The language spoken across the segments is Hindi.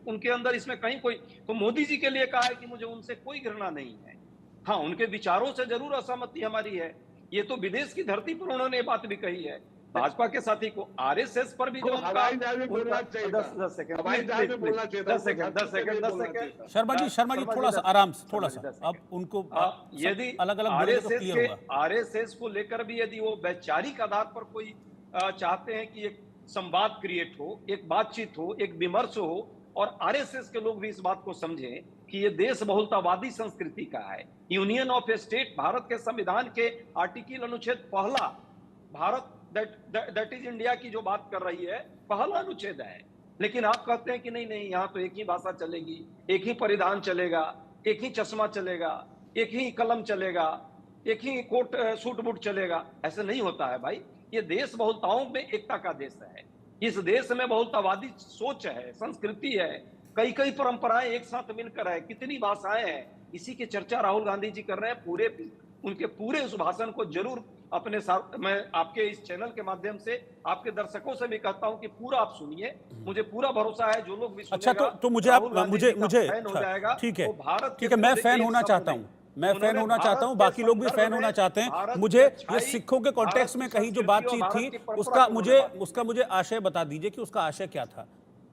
उनके अंदर इसमें कहीं कोई, तो मोदी जी के लिए कहा है कि मुझे उनसे कोई घृणा नहीं है। हाँ, उनके विचारों से जरूर असहमति हमारी है। ये तो विदेश की धरती पर उन्होंने ये बात भी कही है। भाजपा के साथी को आरएसएस पर भी जो उनका हवाई जहाज में बोलना चाहिए था। 10 सेकंड, हवाई जहाज में बोलना चाहिए था। 10 second, 10 second, 10 second. Sharma ji थोड़ा सा आराम से, थोड़ा सा अब उनको यदि अलग अलग बोलेंगे तो क्लियर होगा। आरएसएस को लेकर भी यदि वो वैचारिक आधार पर कोई चाहते हैं कि एक संवाद क्रिएट हो, एक बातचीत हो, एक विमर्श हो, और आरएसएस के लोग भी इस बात को समझें कि ये देश बहुलतावादी संस्कृति का है, यूनियन ऑफ स्टेट, भारत के संविधान के आर्टिकल अनुच्छेद पहला, भारत दैट इज इंडिया की जो बात कर रही है, पहला अनुच्छेद है। लेकिन आप कहते हैं कि नहीं नहीं, यहाँ तो एक ही भाषा चलेगी, एक ही परिधान चलेगा, एक ही चश्मा चलेगा, एक ही कलम चलेगा, एक ही कोट सूट बूट चलेगा। ऐसे नहीं होता है भाई। ये देश बहुलताओं में एकता का देश है। इस देश में बहुलतावादी सोच है, संस्कृति है, कई कई परंपराएं एक साथ मिलकर है, कितनी भाषाएं हैं। इसी की चर्चा राहुल गांधी जी कर रहे हैं। उनके पूरे उस भाषण को जरूर अपने साथ, मैं आपके इस चैनल के माध्यम से आपके दर्शकों से भी कहता हूं कि पूरा आप सुनिए। मुझे पूरा भरोसा है जो लोग भी सुनेगा, अच्छा, तो मुझे ठीक है, मैं फैन होना चाहता हूँ, मैं फैन होना चाहता हूं, बाकी लोग भी फैन होना चाहते हैं। मुझे ये सिखों के कॉन्टेक्स्ट में कहीं जो बातचीत थी उसका मुझे आशय बता दीजिए कि उसका आशय क्या था।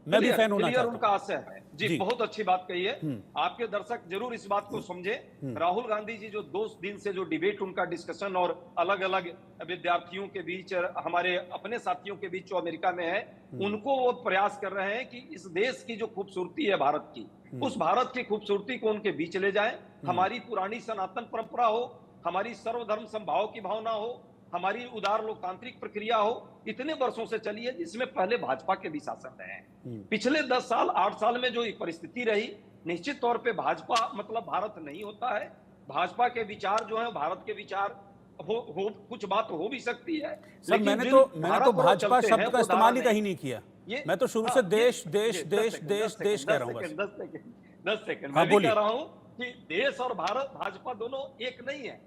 मैं भी फैन होना चाहता हूं। उनका आशय है जी, बहुत अच्छी बात कही है। आपके दर्शक जरूर इस बात को समझे। राहुल गांधी जी जो 2 दिन से जो डिबेट, उनका डिस्कशन और अलग अलग विद्यार्थियों के बीच, हमारे अपने साथियों के बीच जो अमेरिका में है, उनको वो प्रयास कर रहे हैं कि इस देश की जो खूबसूरती है भारत की, उस भारत की खूबसूरती को उनके बीच ले जाए। हमारी पुरानी सनातन परंपरा हो, हमारी सर्वधर्म समभाव की भावना हो, हमारी उदार लोकतांत्रिक प्रक्रिया हो, इतने वर्षों से चली है, जिसमें पहले भाजपा के भी शासन रहे हैं। पिछले 10 साल 8 साल में जो परिस्थिति रही, निश्चित तौर पे भाजपा मतलब भारत नहीं होता है। भाजपा के विचार जो है भारत के विचार हो कुछ बात हो भी सकती है। सर, मैंने तो भाजपा शब्द का इस्तेमाल ही कहीं नहीं किया। मैं तो शुरू से देश देश देश देश देश कह रहा हूँ। 10 सेकंड मैं भी कह रहा हूँ कि देश और भारत, भाजपा दोनों एक नहीं है।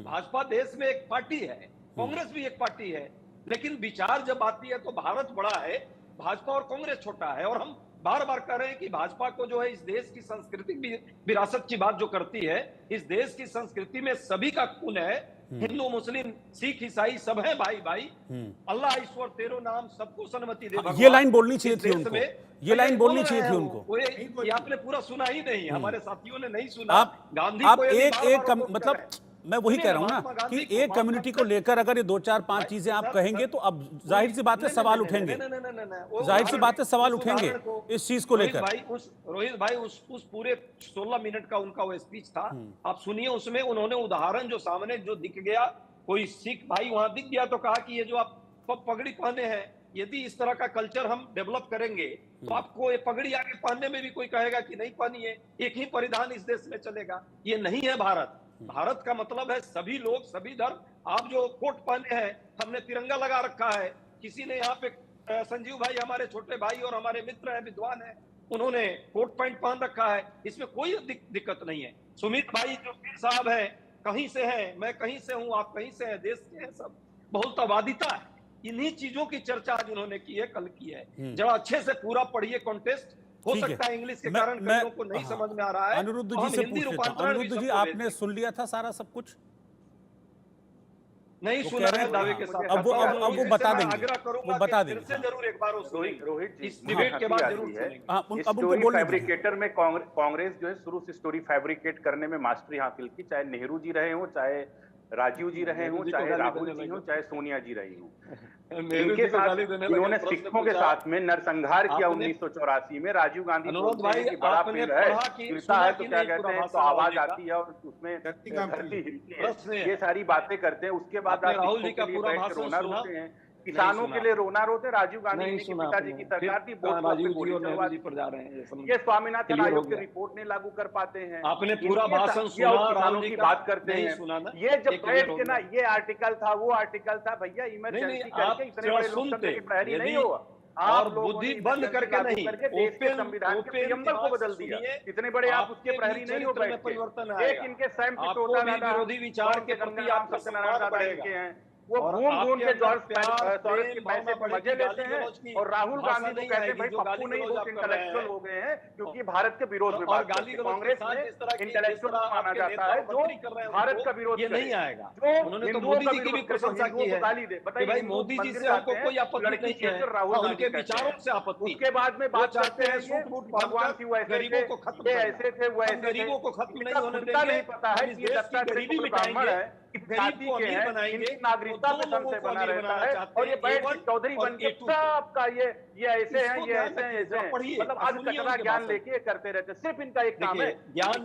भाजपा देश में एक पार्टी है, कांग्रेस भी एक पार्टी है, लेकिन विचार जब आती है तो भारत बड़ा है, भाजपा और कांग्रेस छोटा है। और हम बार बार कह रहे हैं कि भाजपा को जो है इस देश की सांस्कृतिक विरासत की बात जो करती है, इस देश की संस्कृति में सभी का खून है, हिंदू मुस्लिम सिख ईसाई सब है भाई भाई। अल्लाह ईश्वर तेरो नाम सबको सन्मति दे। ये लाइन बोलनी चाहिए थी उनको, ये लाइन बोलनी चाहिए थी उनको। ये आपने पूरा सुना ही नहीं, हमारे साथियों ने नहीं सुना। गांधी आप एक मतलब मैं वही कह रहा हूं ना कि एक कम्युनिटी को लेकर अगर ये 2-4-5 चीजें आप कहेंगे तो अब जाहिर सी बात है सवाल उठेंगे, जाहिर सी बात है सवाल उठेंगे इस चीज को लेकर। रोहित भाई उस पूरे 16 मिनट का उनका वो स्पीच था, आप सुनिए। उसमें उन्होंने उदाहरण जो सामने जो दिख गया, कोई सिख भाई वहां दिख गया तो कहा कि ये जो आप पगड़ी पहने हैं, यदि इस तरह का कल्चर हम डेवलप करेंगे तो आपको ये पगड़ी आगे पहनने में भी कोई कहेगा कि नहीं पहनिए, एक ही परिधान इस देश में चलेगा। ये नहीं है भारत। भारत का मतलब है सभी लोग, सभी धर्म। आप जो कोट पहने हैं, हमने तिरंगा लगा रखा है। किसी ने यहाँ पे संजीव भाई हमारे छोटे भाई और हमारे मित्र हैं, विद्वान हैं, उन्होंने कोट पैंट पहन रखा है, इसमें कोई दिक्कत नहीं है। सुमित भाई जो पीर साहब है, कहीं से है, मैं कहीं से हूँ, आप कहीं से हैं, देश के हैं सब। बहुलतावादिता है। इन्हीं चीजों की चर्चा आज उन्होंने की है, कल की है। जरा अच्छे से पूरा पढ़िए कॉन्टेस्ट। हो सकता है इंग्लिश के कारण कई लोगों को नहीं समझ में आ रहा है। अनिरुद्ध जी से पूछ लेता हूं। अनिरुद्ध जी, आपने सुन लिया था सारा सब कुछ? नहीं सुना है दावे के साथ। अब वो बता देंगे, वो बता देंगे जरूर एक बार रोहित इस डिबेट के बाद जरूर सुनेंगे। अब उनको बोलने फैब्रिकेटर में कांग्रेस जो है शुरू से स्टोरी फैब्रिकेट करने में मास्टरी हासिल की, चाहे नेहरू जी रहे हो, चाहे राजीव जी रहे हों, चाहे राहुल जी हों, चाहे सोनिया जी रही हों। इनके साथ इन्होंने सिखों के साथ में नरसंहार किया 1984 में। राजीव गांधी की बड़ा पेड़ है, गिरता है तो क्या कहते हैं, तो आवाज आती है और उसमें धरती हिलती है। ये सारी बातें करते हैं। उसके बाद आप राहुल जी का पूरा रोना रोते हैं, किसानों के लिए रोना रोते। राजीव गांधी के पिताजी की सरकार थी, ये स्वामीनाथन आयोग की रिपोर्ट नहीं लागू कर पाते हैं। आपने पूरा भाषण सुना, किसानों की बात करते हैं। ये जब बैठ के ना, ये आर्टिकल था, वो आर्टिकल था, भैया इमरजेंसी करके इतने बड़े लोकतंत्र की प्रहरी नहीं हुआ। और बुद्धि बंद करके नहीं, ओपन संविधान के प्रियम्बल को बदल दिया। इतने बड़े आप उसके प्रहरी नहीं हो बैठे। एक इनके सैम पित्रोदा विरोधी विचार के प्रति आप सत्यनारायण दादा इनके हैं, वो घूम के जॉर्ज सोरोस के पैसे पे मजे लेते हैं और राहुल गांधी को कहते हैं भाई पप्पू नहीं बहुत इंटेलेक्चुअल हो गए हैं क्योंकि भारत के विरोध में बात करते हैं। कांग्रेस में इंटेलेक्चुअल माना जाता है जो भारत का विरोध ये नहीं आएगा। जो उन्होंने तो मोदी जी की भी प्रशंसा की है, गाली दे बताइए भाई मोदी जी से हमको कोई आपत्ति नहीं है, राहुल उनके विचारों से आपत्ति। उसके बाद में बात करते हैं भगवान की गरीबों को खत्म, ऐसे थे वो ऐसे गरीबों को खत्म नहीं होने देंगे। नहीं पता है कि ये गरीबी ब्राह्मण है, गरीब को अमीर बनाएंगे, नागरिकता पे संशय बना रहता है और ये बैठ के चौधरी बन के सबका ये ऐसे हैं, ये ऐसे हैं, ऐसे हैं, मतलब आज कचरा ज्ञान लेके करते रहते हैं। सिर्फ इनका एक काम है ज्ञान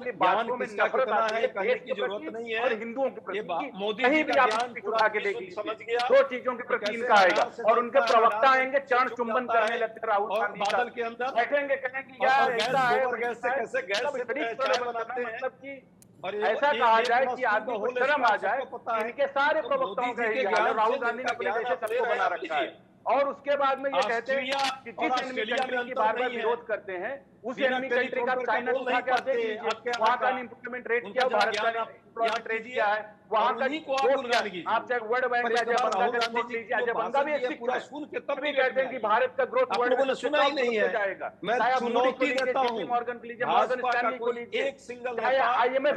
में नफरत है, कहने की जरूरत नहीं है। और हिंदुओं के प्रति मोदी कहीं भी आप उठा के देख लीजिए, दो चीजों के प्रति इनका आएगा और उनके प्रवक्ता आएंगे चरण चुंबन करने लगते राहुल गांधी बादल के अंदर बैठेंगे, कहेंगे यार ऐसा है, कैसे गैस बनाते हैं, मतलब की और ऐसा कहा जाए कि आदमी को शर्म आ जाए। इनके सारे प्रवक्ताओं का यही हाल है। राहुल गांधी ने अपने देश से सबको बना रखा है और उसके बाद में ये कहते हैं कि जिस एनिमी कंट्री की बार-बार विरोध करते हैं उस एनिमी कंट्री का चाइना उठा के आप देख लीजिए, वहां का अनएम्प्लॉयमेंट रेट क्या है, भारत का अनएम्प्लॉयमेंट रेट क्या है, वहां का आप चाहे वर्ल्ड बैंक या अजय बंगा का रिपोर्ट लीजिए, अजय बंगा भी एक पूरा सुन के तब भी कहते हैं कि भारत का ग्रोथ वर्ल्ड में सुना ही नहीं है जाएगा। मैं चुनौती देता हूं, मॉर्गन को लीजिए, मॉर्गन स्टैनली को लीजिए, एक सिंगल आईएमएफ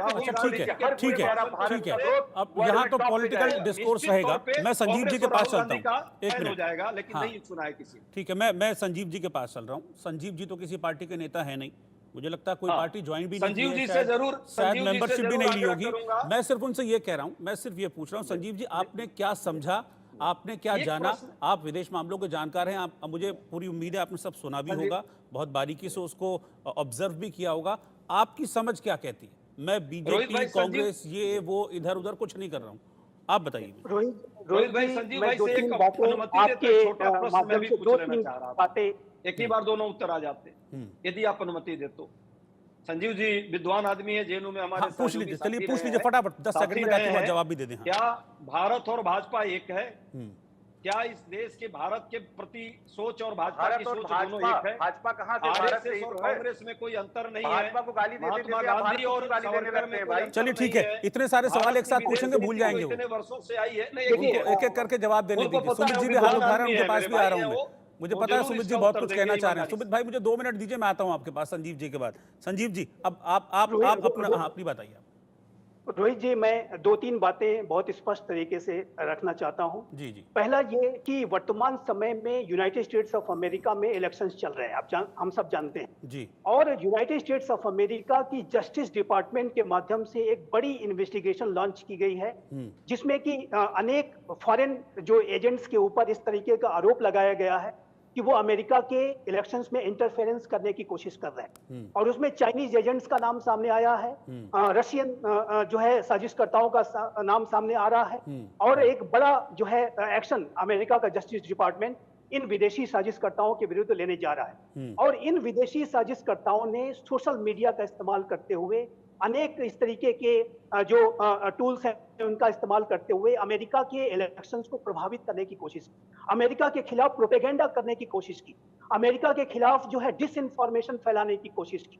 ठीक है। अब यहाँ तो पॉलिटिकल डिस्कोर्स रहेगा। मैं संजीव जी के पास चलता हूँ, एक मिनट हो जाएगा, लेकिन नहीं सुना है किसी। ठीक है, मैं संजीव जी के पास चल रहा हूँ। संजीव जी तो किसी पार्टी के नेता है नहीं, मुझे लगता है कोई पार्टी ज्वाइन भी नहीं संजीव जी से जरूर शायद मेंबरशिप भी नहीं ली होगी। मैं सिर्फ उनसे ये कह रहा हूं, मैं सिर्फ ये पूछ रहा हूं, संजीव जी आपने क्या समझा, आपने क्या जाना, आप विदेश मामलों के जानकार हैं, आप मुझे पूरी उम्मीद है आपने सब सुना भी होगा, बहुत बारीकी से उसको ऑब्जर्व भी किया होगा। आपकी समझ क्या कहती है? मैं बीजेपी कांग्रेस ये वो इधर उधर कुछ नहीं कर रहा हूँ, आप बताइए। रोहित भाई, संजीव भाई से एक अनुमति देते, छोटा प्रश्न मैं भी पूछ लेना चाह रहा था, एक ही बार दोनों उत्तर आ जाते यदि आप अनुमति दे तो। संजीव जी विद्वान आदमी है, जेएनयू में हमारे पूछ लीजिए, चलिए पूछ लीजिए फटाफट, 10 सेकंड में क्या जवाब भी दे दें। क्या भारत और भाजपा एक है? क्या इस देश के भारत के प्रति सोच और भाजपा की सोच दोनों एक है? भाजपा कहां से आरएसएस और कांग्रेस में कोई अंतर नहीं है। भाजपा को गाली देते महात्मा गांधी और सावरकर में भाई। चलिए ठीक है, इतने सारे सवाल एक साथ पूछेंगे, भूल जाएंगे वो। इतने वर्षों से आई है, एक एक करके जवाब देने दीजिए। सुमित जी भी हाथ उठा रहे हैं, उनके पास भी आ रहा हूं मैं। मुझे पता है सुमित जी बहुत कुछ कहना चाह रहे हैं। सुमित भाई मुझे 2 मिनट दीजिए, मैं आता हूं आपके पास संजीव जी के बाद। संजीव जी अब आप अपनी बताइए। रोहित जी, मैं 2-3 बातें बहुत स्पष्ट तरीके से रखना चाहता हूं। जी जी। पहला ये कि वर्तमान समय में यूनाइटेड स्टेट्स ऑफ अमेरिका में इलेक्शंस चल रहे हैं, हम सब जानते हैं जी। और यूनाइटेड स्टेट्स ऑफ अमेरिका की जस्टिस डिपार्टमेंट के माध्यम से एक बड़ी इन्वेस्टिगेशन लॉन्च की गई है, जिसमें कि अनेक फॉरेन जो एजेंट्स के ऊपर इस तरीके का आरोप लगाया गया है कि वो अमेरिका के इलेक्शंस में इंटरफेरेंस करने की कोशिश कर रहे हैं। और उसमें चाइनीज एजेंट्स का नाम सामने आया है, रशियन जो है साजिशकर्ताओं का नाम सामने आ रहा है और एक बड़ा जो है एक्शन अमेरिका का जस्टिस डिपार्टमेंट इन विदेशी साजिशकर्ताओं के विरुद्ध लेने जा रहा है। और इन विदेशी साजिशकर्ताओं ने सोशल मीडिया का इस्तेमाल करते हुए अनेक इस तरीके के जो टूल्स हैं उनका इस्तेमाल करते हुए अमेरिका के इलेक्शंस को प्रभावित करने की कोशिश की, अमेरिका के खिलाफ प्रोपेगेंडा करने की कोशिश की, अमेरिका के खिलाफ जो है डिसइंफॉर्मेशन फैलाने की कोशिश की।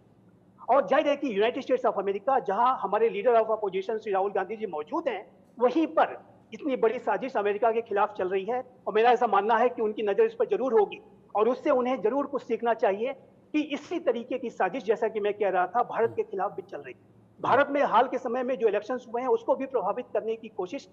और जाहिर है कि यूनाइटेड स्टेट्स ऑफ अमेरिका, जहां हमारे leader of opposition Shri Rahul Gandhi ji मौजूद हैं, वहीं पर इतनी बड़ी साजिश अमेरिका के खिलाफ चल रही है और मेरा ऐसा मानना है कि उनकी नजर इस पर जरूर होगी और उससे उन्हें जरूर कुछ सीखना चाहिए कि इसी तरीके की साजिश, जैसा कि मैं कह रहा था, भारत के खिलाफ भी चल रही है। भारत में हाल के समय में जो इलेक्शंस हुए हैं उसको भी प्रभावित करने की कोशिश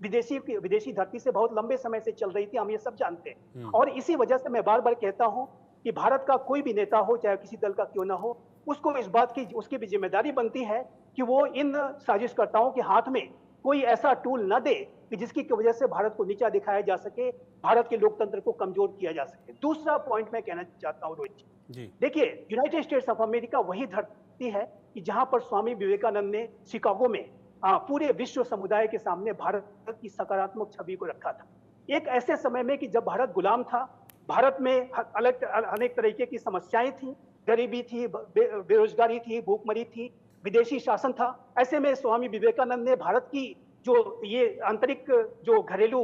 विदेशी धरती से बहुत लंबे समय से चल रही थी, हम ये सब जानते हैं। और इसी वजह से मैं बार बार कहता हूं कि भारत का कोई भी नेता हो, चाहे किसी दल का क्यों ना हो, उसको इस बात की उसकी भी जिम्मेदारी बनती है कि वो इन साजिशकर्ताओं के हाथ में कोई ऐसा टूल न दे कि जिसकी वजह से भारत को नीचा दिखाया जा सके, भारत के लोकतंत्र को कमजोर किया जा सके। दूसरा पॉइंट मैं कहना चाहता हूं रोहित जी, देखिए यूनाइटेड स्टेट्स ऑफ अमेरिका वही धरती है कि जहां पर स्वामी विवेकानंद ने शिकागो में पूरे विश्व समुदाय के सामने भारत की सकारात्मक छवि को रखा था। एक ऐसे समय में कि जब भारत गुलाम था, भारत में अनेक तरीके की समस्याएं थी, गरीबी थी, बेरोजगारी थी, भूखमरी थी, विदेशी शासन था। ऐसे में स्वामी विवेकानंद ने भारत की जो ये आंतरिक जो घरेलू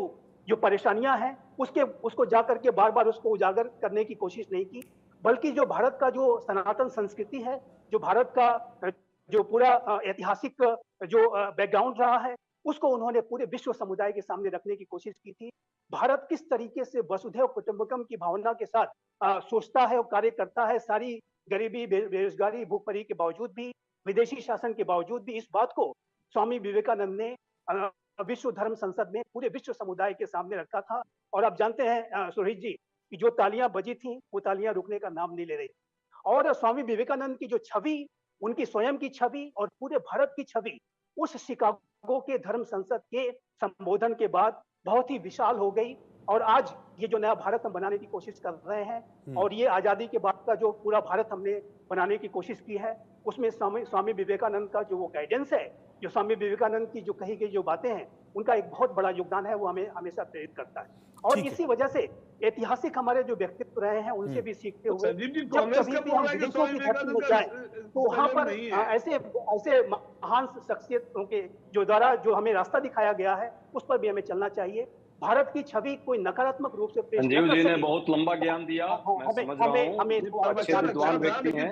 जो परेशानियां हैं उसको जाकर के बार बार उसको उजागर करने की कोशिश नहीं की, बल्कि जो भारत का जो सनातन संस्कृति है, जो भारत का जो पूरा ऐतिहासिक जो बैकग्राउंड रहा है, उसको उन्होंने पूरे विश्व समुदाय के सामने रखने की कोशिश की थी। भारत किस तरीके से वसुधैव कुटुंबकम की भावना के साथ सोचता है और कार्य करता है, सारी गरीबी, बेरोजगारी, भूखमरी के बावजूद भी, विदेशी शासन के बावजूद भी, इस बात को स्वामी विवेकानंद ने विश्व धर्म संसद में पूरे विश्व समुदाय के सामने रखा था। और आप जानते हैं सुरहित जी कि जो तालियां बजी थी वो तालियां रुकने का नाम नहीं ले रही। और स्वामी विवेकानंद की जो छवि, उनकी स्वयं की छवि और पूरे भारत की छवि उस शिकागो के धर्म संसद के संबोधन के बाद बहुत ही विशाल हो गई। और आज ये जो नया भारत हम बनाने की कोशिश कर रहे हैं और ये आजादी के बाद का जो पूरा भारत हमने बनाने की कोशिश की है, उसमें स्वामी विवेकानंद का जो वो गाइडेंस है, जो स्वामी विवेकानंद की जो कही गई जो बातें हैं, उनका एक बहुत बड़ा योगदान है, वो हमें हमेशा प्रेरित करता है। और इसी वजह से ऐतिहासिक हमारे जो व्यक्तित्व रहे हैं उनसे भी सीखते हुए जब कभी भी हम विदेशों की धरती में जाए तो वहां पर ऐसे महान शख्सियतों के जो द्वारा जो हमें रास्ता दिखाया गया है उस पर भी हमें चलना चाहिए। भारत की छवि कोई नकारात्मक रूप से पेश संजीव जी ने बहुत लंबा ज्ञान दिया, मैं समझ रहा हूँ, अच्छे विद्वान व्यक्ति हैं।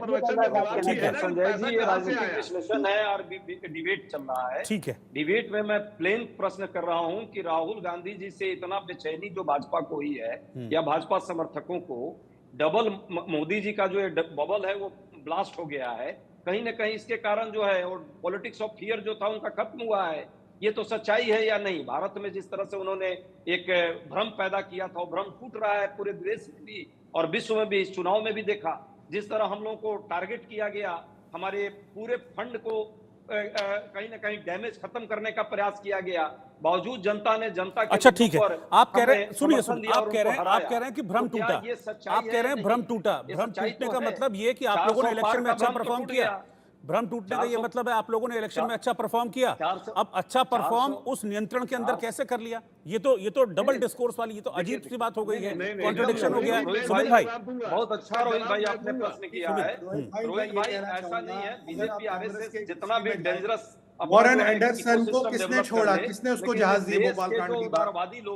संजय जी, ये राजनीतिक विश्लेषण है और डिबेट चल रहा है। ठीक है, डिबेट में मैं प्लेन प्रश्न कर रहा हूँ कि राहुल गांधी जी से इतना बेचैनी जो भाजपा को ही है या भाजपा समर्थकों को, डबल मोदी जी का जो बबल है वो ब्लास्ट हो गया है कहीं ना कहीं, इसके कारण जो है और पॉलिटिक्स ऑफ फियर जो था उनका खत्म हुआ है। ये तो सच्चाई है या नहीं? भारत में जिस तरह से उन्होंने एक भ्रम पैदा किया था, वो भ्रम फूट रहा है पूरे देश में भी और विश्व में भी। इस चुनाव में भी देखा जिस तरह हम लोगों को टारगेट किया गया, हमारे पूरे फंड को कहीं ना कहीं डैमेज खत्म करने का प्रयास किया गया, बावजूद जनता ने जनता के अच्छा ठीक है, आप कह रहे हैं, सुनिए आप कह रहे हैं कि भ्रम टूटा, आप कह रहे हैं भ्रम टूटा। भ्रम टूटने का मतलब ये कि आप लोगों ने इलेक्शन में अच्छा परफॉर्म किया। भ्रम टूटने का ये मतलब है आप लोगों ने इलेक्शन में अच्छा परफॉर्म किया। अब अच्छा परफॉर्म उस नियंत्रण के अंदर कैसे कर लिया? ये तो डबल डिस्कोर्स वाली, ये तो अजीब सी बात हो गई है, कॉन्ट्रडिक्शन हो गया। सुमित भाई, बहुत अच्छा रोहित भाई आपने प्रश्न किया है। रोहित भाई, ऐसा नहीं है, बीजेपी आरएसएस जितना भी डेंजरस, वॉरेन एंडरसन को किसने छोड़ा, किसने उसको जहाज दिए भोपाल कांड की बात,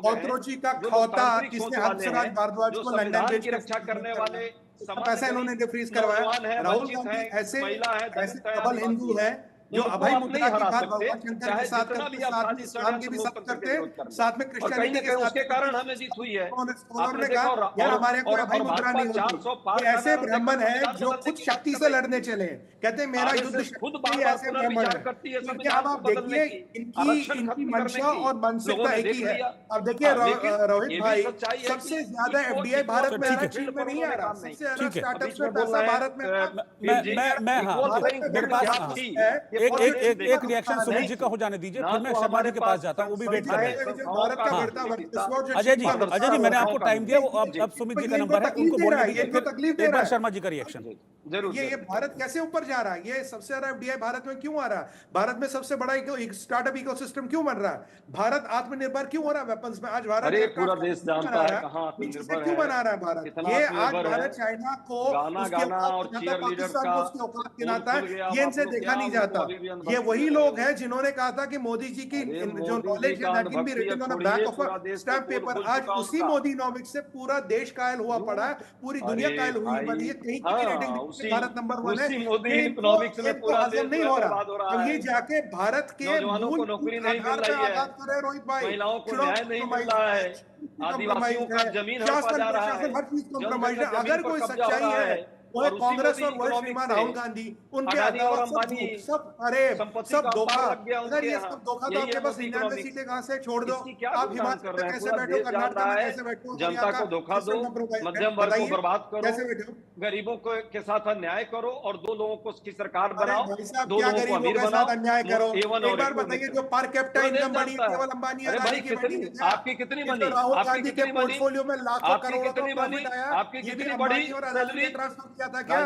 ऑथरोची का खौता किसने हंसराज भारद्वाज को लंदन भेज की रक्षा करने वाले पैसा इन्होंने डिफ्रीज करवाया। राहुल गांधी ऐसे डबल हिंदू है जो अभय मुद्रा की बात भगवान शंकर के साथ करते, साथ में इस्लाम की भी साथ करते, साथ में क्रिश्चियनिटी के साथ, उसके कारण हमें जीत हुई है। उन्होंने कहा यार हमारे कोई अभय मुद्रा नहीं होती। ऐसे ब्राह्मण है जो खुद शक्ति से लड़ने चले, कहते मेरा युद्ध शक्ति, ऐसे ब्राह्मण है। अब आप देखिए इनकी मंशा और मानसिकता एक ही है। अब देखिए रोहित भाई, सबसे ज्यादा एफडीआई भारत में है, चीन में नहीं आ रहा। सबसे ज्यादा स्टार्टअप्स में पैसा भारत में एक रिएक्शन सुमित जी का हो जाने दीजिए, फिर मैं शर्मा जी के पास जाता हूँ, वो भी वेट कर रहे हैं। अजय जी मैंने आपको टाइम दिया, अब सुमित जी का नंबर है, उनको बोलने दीजिए, फिर एक बार शर्मा जी का रिएक्शन। ये भारत कैसे ऊपर जा रहा है? ये सबसे ज्यादा एफडीआई भारत में क्यों आ रहा है? भारत में सबसे बड़ा स्टार्टअप इकोसिस्टम क्यों बन रहा है? भारत आत्मनिर्भर क्यों हो रहा है वेपन्स में? आज भारत पूरा देश जानता है कहां आत्मनिर्भर है, क्यों बना रहा है भारत? ये आज भारत चाइना को उसके औकात गिनाता है, ये इनसे देखा नहीं जाता। ये वही लोग हैं जिन्होंने कहा था कि मोदी जी की जो नॉलेज है that can be written on the back of a stamp paper. आज उसी मोदी नॉमिक्स से पूरा देश कायल हुआ पड़ा है, पूरी दुनिया कायल हुई पड़ी है। कहीं की रेटिंग भारत नंबर 1 है, इकोनॉमिक्स में पूरा देश नहीं हो रहा। अब ये जाके भारत के मूल नौकरी नहीं मिल रही है, रोहित भाई, महिलाओं को न्याय नहीं मिल रहा है, आदिवासियों का जमीन हड़पा जा रहा है, हर चीज कॉम्प्रोमाइज है। अगर कोई सच्चाई है वो है कांग्रेस और वो श्रीमान राहुल गांधी, उनके सब सब धोखा। अगर ये सब धोखा तो आपके पास 99 सीटें कहां से? छोड़ दो, आप हिमाचल में कैसे बैठो, कर्नाटक में कैसे बैठो, जनता को धोखा दो, मध्यम वर्ग को बर्बाद करो, गरीबों के साथ अन्याय करो और दो लोगों को की सरकार बनाओ, दो लोगों को अमीर बनाओ, अन्याय करो। एक बार बताइए जो पर कैपिटा इनकम बड़ी केवल अंबानी आपकी कितनी बनी? राहुल गांधी के पोर्टफोलियो में लाखों करोड़ों का प्रॉफिट आया, आपकी कितनी बड़ी सैलरी ट्रांसफर किया था? क्या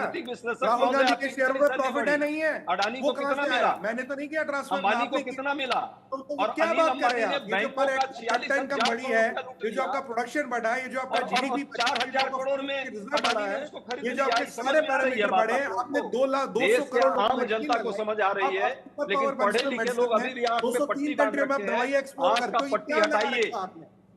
राहुल गांधी के शेयर में प्रॉफिट है नहीं है? अडानी को कितना मिला? मैंने तो नहीं किया ट्रांसफर। अंबानी को कितना मिला? और क्या बात कर रहे हैं आप? ये जो पर कैपिटा इनकम बढ़ी है, ये जो आपका प्रोडक्शन बढ़ा है, ये जो आपका जीडीपी 4000 करोड़ में रिजर्व बढ़ा है, ये जो आपके सारे पैरामीटर बढ़े हैं, आपने 200 करोड़ आम जनता को समझ आ रही है, लेकिन पढ़े लिखे लोग अभी भी आंख पे पट्टी बांध रखे हैं। आंख का पट्टी हटाइए,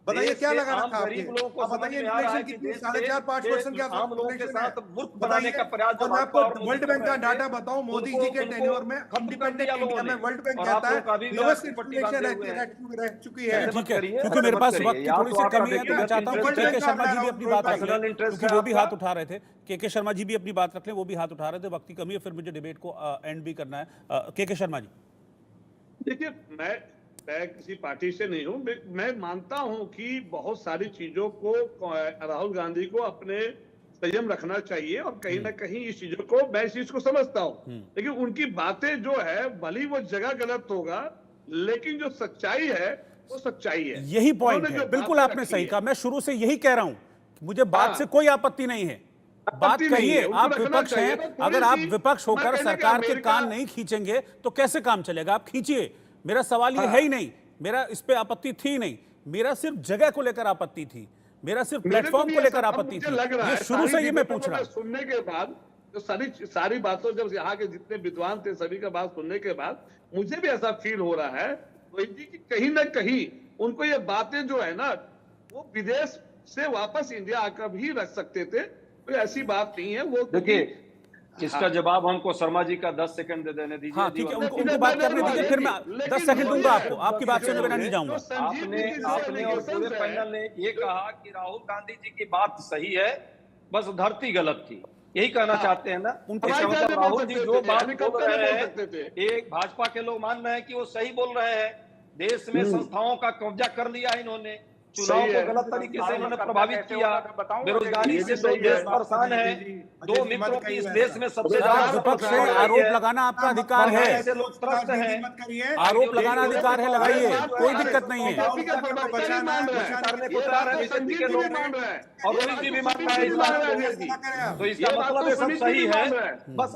बताइए क्या लगा रखा आपके? गरीब लोगों को आप बताइए इन्फ्लेशन कितनी 4.5% क्या आम लोगों के साथ मूर्ख बनाने बताइए। का प्रयास और मैं आपको वर्ल्ड बैंक का डाटा बताऊं, मोदी जी के टेन्योर में इंडिपेंडेंट इंडिया में वर्ल्ड बैंक कहता है लोएस्ट इन्फ्लेशन रह चुकी है। ठीक है, क्योंकि मेरे पास वक्त की थोड़ी सी कमी है तो मैं चाहता हूं कि के शर्मा जी भी अपनी बात रख लें, क्योंकि वो भी हाथ उठा रहे थे। के शर्मा जी भी अपनी बात रख लें, वो भी हाथ उठा रहे थे। वक्त की कमी है, फिर मुझे डिबेट को एंड भी करना है। के शर्मा जी। देखिए, मैं किसी पार्टी से नहीं हूं। मैं मानता हूं कि बहुत सारी चीजों को राहुल गांधी को अपने संयम रखना चाहिए और कहीं ना कहीं इस चीजों को, मैं इस चीज को समझता हूं, लेकिन उनकी बातें जो है भली वो जगह गलत होगा, लेकिन जो सच्चाई है वो सच्चाई है। यही पॉइंट है, बिल्कुल आपने सही कहा। मैं शुरू से यही कह रहा हूं, मुझे बात से कोई आपत्ति नहीं है। बात कहिए, आप विपक्ष हैं, अगर आप विपक्ष होकर सरकार के कान नहीं खींचेंगे तो कैसे काम चलेगा? आप खींचिए, मेरा सवाल ये है ही नहीं, मेरा इस पे आपत्ति थी नहीं, मेरा सिर्फ जगह को लेकर आपत्ति थी, मेरा सिर्फ प्लेटफॉर्म को लेकर आपत्ति थी। ये शुरू से ये मैं पूछ रहा हूं। सुनने के बाद तो सारी बातों, जब यहाँ के जितने विद्वान थे सभी का बात सुनने के बाद मुझे भी ऐसा फील हो रहा है रोहित जी कि कहीं ना कहीं उनको ये बातें जो है ना, वो विदेश से वापस इंडिया आकर भी रख सकते थे। कोई ऐसी बात नहीं है। वो देखिए, इसका जवाब हमको शर्मा जी का 10 सेकंड दे देने दीजिए। हाँ, ठीक है, उनको बात करने दीजिए, फिर मैं 10 सेकंड दूंगा आपको। आपकी बात से मैं नहीं जाऊंगा। आपने और पूरे पैनल ने ये कहा कि राहुल गांधी जी की बात सही है, बस धरती गलत थी, यही कहना चाहते हैं ना? मतलब राहुल जी जो बात बोल रहे हैं, एक भाजपा के लोग मान रहे हैं कि वो सही बोल रहे हैं। देश में संस्थाओं का कब्जा कर लिया इन्होंने, चुनाव को गलत तरीके से इन्होंने प्रभावित किया, बेरोजगारी से दो देश परेशान है, दो मित्रों की इस देश में सबसे ज्यादा विपक्ष से आरोप लगाना आपका अधिकार है, ऐसे लोग त्रस्त हैं, आरोप लगाना अधिकार है, लगाइए, कोई दिक्कत नहीं है। और रोहित जी भी मान रहा है इस बात को, तो इसका मतलब ये सब सही है। बस